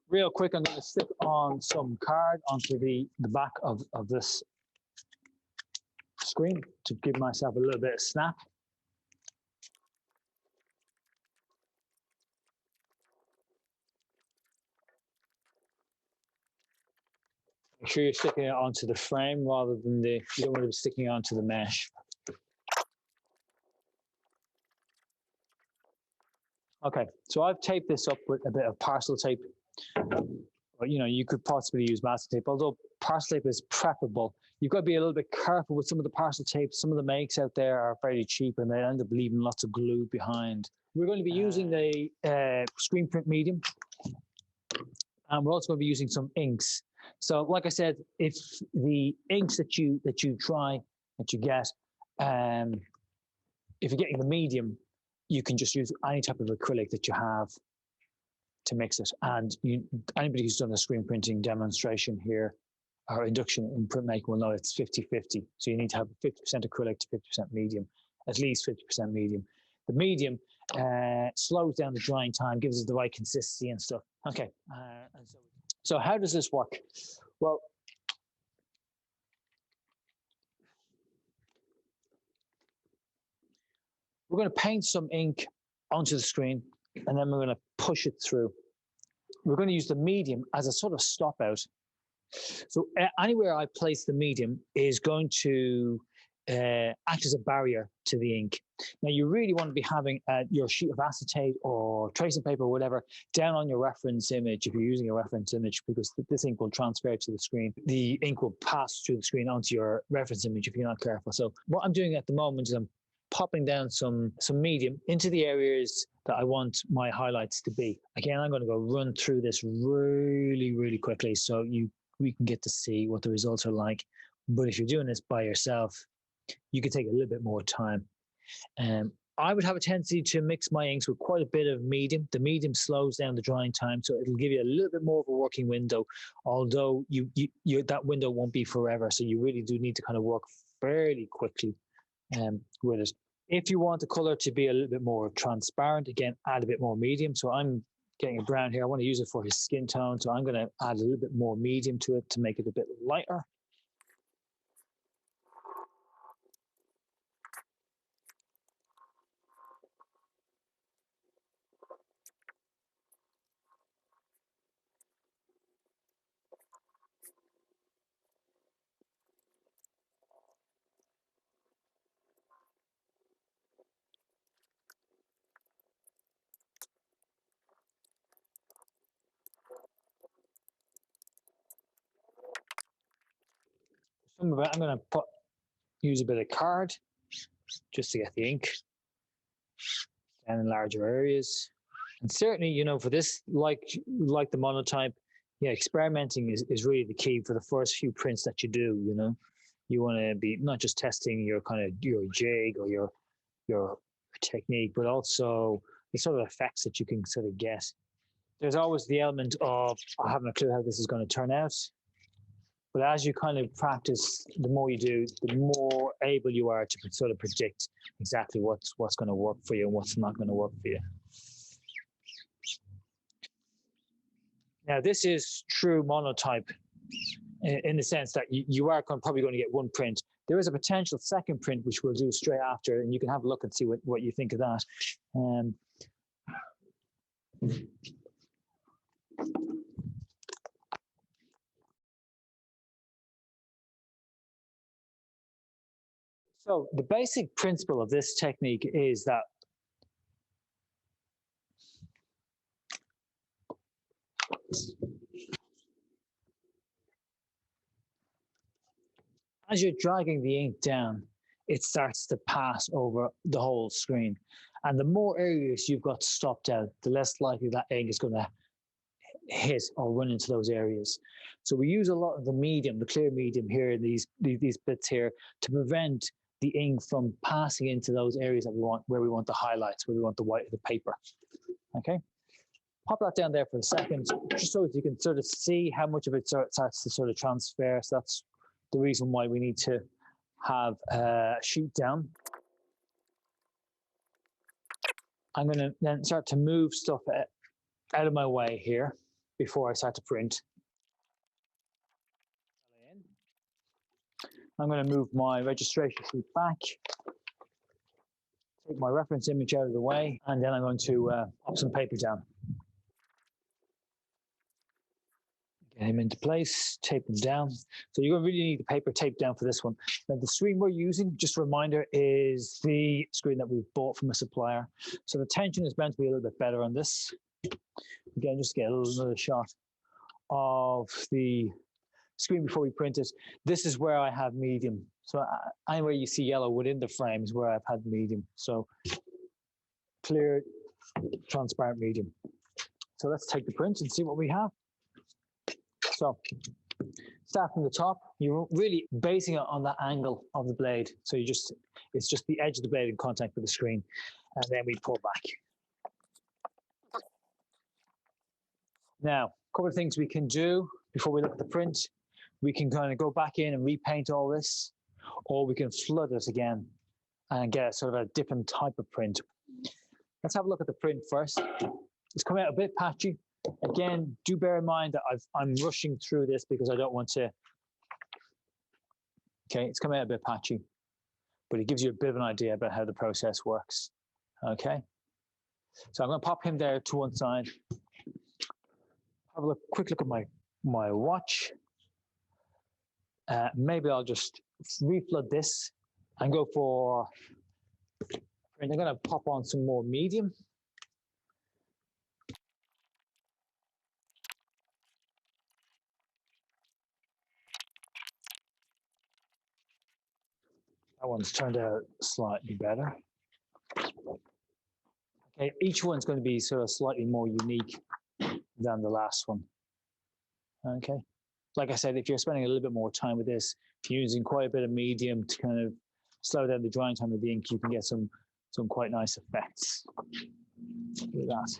Real quick, I'm going to stick on some card onto the back of this screen to give myself a little bit of snap. Make sure you're sticking it onto the frame rather than you don't want to be sticking it onto the mesh. Okay, so I've taped this up with a bit of parcel tape. But, you know, you could possibly use masking tape, although parcel tape is preferable. You've got to be a little bit careful with some of the parcel tape. Some of the makes out there are very cheap and they end up leaving lots of glue behind. We're going to be using the screen print medium, and we're also going to be using some inks. So, like I said, if the inks that you get, if you're getting the medium, you can just use any type of acrylic that you have to mix it. And anybody who's done a screen printing demonstration here or induction in printmaking will know it's 50-50. So you need to have 50% acrylic to 50% medium, at least 50% medium. The medium slows down the drying time, gives it the right consistency and stuff. Okay, so how does this work? Well, we're going to paint some ink onto the screen, and then we're going to push it through. We're going to use the medium as a sort of stop out. So anywhere I place the medium is going to act as a barrier to the ink. Now, you really want to be having your sheet of acetate or tracing paper or whatever down on your reference image if you're using a reference image, because this ink will transfer to the screen. The ink will pass through the screen onto your reference image if you're not careful. So what I'm doing at the moment is I'm popping down some medium into the areas that I want my highlights to be. Again, I'm going to go run through this really, really quickly so we can get to see what the results are like. But if you're doing this by yourself, you can take a little bit more time. I would have a tendency to mix my inks with quite a bit of medium. The medium slows down the drying time, so it'll give you a little bit more of a working window, although that window won't be forever. So you really do need to kind of work fairly quickly with it. If you want the color to be a little bit more transparent, again, add a bit more medium. So I'm getting a brown here. I want to use it for his skin tone, so I'm going to add a little bit more medium to it to make it a bit lighter. Some of it, I'm going to use a bit of card just to get the ink down in larger areas. And certainly, you know, for this, like the MonoType, yeah, experimenting is really the key for the first few prints that you do. You know, you want to be not just testing your kind of your jig or your technique, but also the sort of effects that you can sort of get. There's always the element of having a clue how this is going to turn out. But as you kind of practice, the more you do, the more able you are to sort of predict exactly what's going to work for you and what's not going to work for you. Now, this is true MonoType in the sense that you are probably going to get one print. There is a potential second print, which we'll do straight after, and you can have a look and see what you think of that. So the basic principle of this technique is that as you're dragging the ink down, it starts to pass over the whole screen. And the more areas you've got stopped out, the less likely that ink is going to hit or run into those areas. So we use a lot of the medium, the clear medium here, these bits here, to prevent the ink from passing into those areas that we want, where we want the highlights, where we want the white of the paper. Okay, pop that down there for a second, just so that you can sort of see how much of it starts to sort of transfer. So that's the reason why we need to have a sheet down. I'm going to then start to move stuff out of my way here. before I start to print. I'm going to move my registration sheet back, take my reference image out of the way, and then I'm going to pop some paper down. Get him into place, tape them down. So you're going to really need the paper taped down for this one. Now the screen we're using, just a reminder, is the screen that we've bought from a supplier. So the tension is bound to be a little bit better on this. Again, just to get another shot of the screen before we print it. This is where I have medium. So anywhere you see yellow within the frame is where I've had medium. So clear, transparent medium. So let's take the print and see what we have. So start from the top. You're really basing it on the angle of the blade. So it's just the edge of the blade in contact with the screen. And then we pull back. Now, a couple of things we can do before we look at the print. We can kind of go back in and repaint all this, or we can flood it again and get sort of a different type of print. Let's have a look at the print first. It's coming out a bit patchy. Again, do bear in mind that I'm rushing through this because I don't want to. Okay, it's coming out a bit patchy, but it gives you a bit of an idea about how the process works. Okay, so I'm going to pop him there to one side. Have a quick look at my watch. Maybe I'll just reflood this and go for. And I'm going to pop on some more medium. That one's turned out slightly better. Okay, each one's going to be sort of slightly more unique than the last one. Okay, like I said, if you're spending a little bit more time with this, if you're using quite a bit of medium to kind of slow down the drying time of the ink, you can get some quite nice effects with that.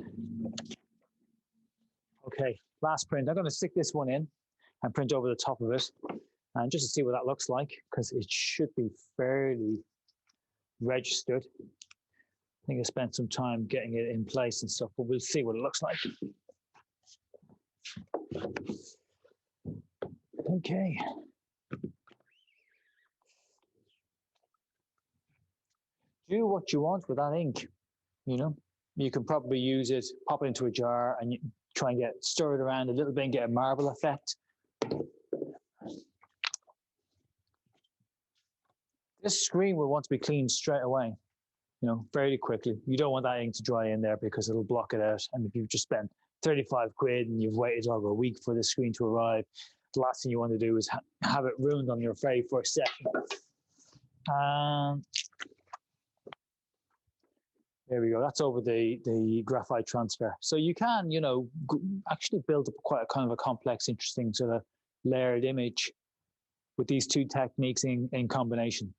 Okay, last print. I'm going to stick this one in and print over the top of it, and just to see what that looks like, because it should be fairly registered. I think I spent some time getting it in place and stuff, but we'll see what it looks like. Okay. Do what you want with that ink. You know, you can probably use it, pop it into a jar, and you try and stir it around a little bit and get a marble effect. This screen will want to be cleaned straight away, you know, fairly quickly. You don't want that ink to dry in there because it'll block it out. And if you've just spent 35 quid and you've waited over a week for the screen to arrive, the last thing you want to do is have it ruined on your very first second. There we go. That's over the graphite transfer. So you can, you know, actually build up quite a kind of a complex, interesting sort of layered image with these two techniques in combination.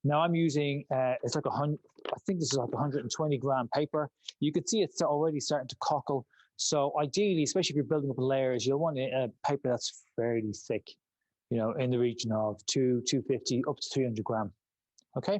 Now I'm using, it's like I think this is like 120 gram paper. You can see it's already starting to cockle. So ideally, especially if you're building up layers, you'll want a paper that's fairly thick, you know, in the region of 250 up to 300 gram. Okay.